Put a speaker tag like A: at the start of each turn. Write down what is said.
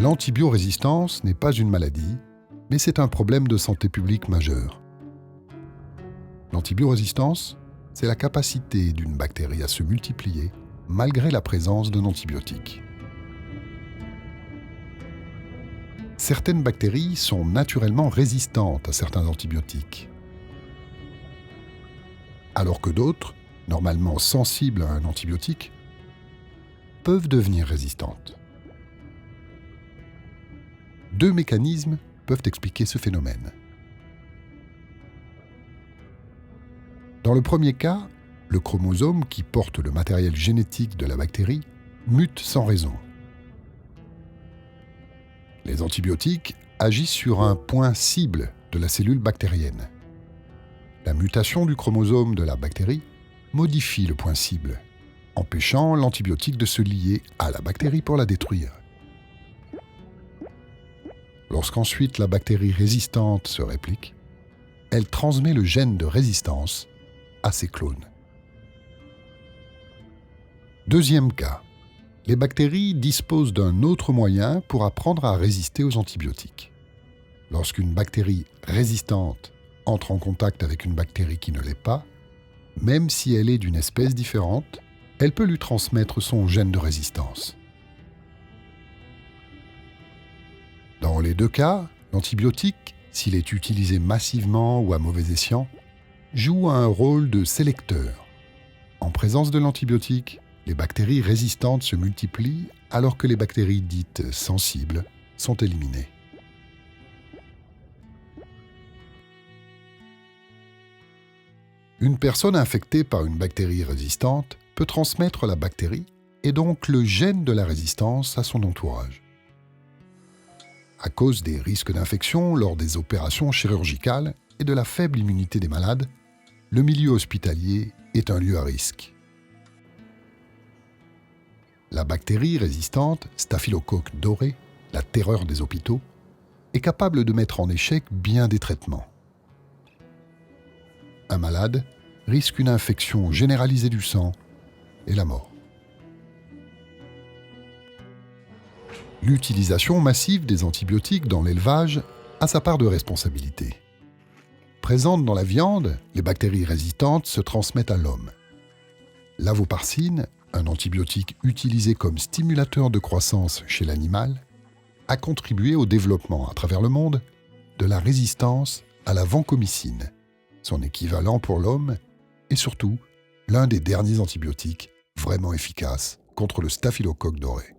A: L'antibiorésistance n'est pas une maladie, mais c'est un problème de santé publique majeur. L'antibiorésistance, c'est la capacité d'une bactérie à se multiplier malgré la présence d'un antibiotique. Certaines bactéries sont naturellement résistantes à certains antibiotiques, alors que d'autres, normalement sensibles à un antibiotique, peuvent devenir résistantes. Deux mécanismes peuvent expliquer ce phénomène. Dans le premier cas, le chromosome qui porte le matériel génétique de la bactérie mute sans raison. Les antibiotiques agissent sur un point cible de la cellule bactérienne. La mutation du chromosome de la bactérie modifie le point cible, empêchant l'antibiotique de se lier à la bactérie pour la détruire. Lorsqu'ensuite la bactérie résistante se réplique, elle transmet le gène de résistance à ses clones. Deuxième cas, les bactéries disposent d'un autre moyen pour apprendre à résister aux antibiotiques. Lorsqu'une bactérie résistante entre en contact avec une bactérie qui ne l'est pas, même si elle est d'une espèce différente, elle peut lui transmettre son gène de résistance. Dans les deux cas, l'antibiotique, s'il est utilisé massivement ou à mauvais escient, joue un rôle de sélecteur. En présence de l'antibiotique, les bactéries résistantes se multiplient alors que les bactéries dites sensibles sont éliminées. Une personne infectée par une bactérie résistante peut transmettre la bactérie et donc le gène de la résistance à son entourage. À cause des risques d'infection lors des opérations chirurgicales et de la faible immunité des malades, le milieu hospitalier est un lieu à risque. La bactérie résistante, Staphylocoque doré, la terreur des hôpitaux, est capable de mettre en échec bien des traitements. Un malade risque une infection généralisée du sang et la mort. L'utilisation massive des antibiotiques dans l'élevage a sa part de responsabilité. Présentes dans la viande, les bactéries résistantes se transmettent à l'homme. L'avoparcine, un antibiotique utilisé comme stimulateur de croissance chez l'animal, a contribué au développement à travers le monde de la résistance à la vancomycine, son équivalent pour l'homme, et surtout l'un des derniers antibiotiques vraiment efficaces contre le staphylocoque doré.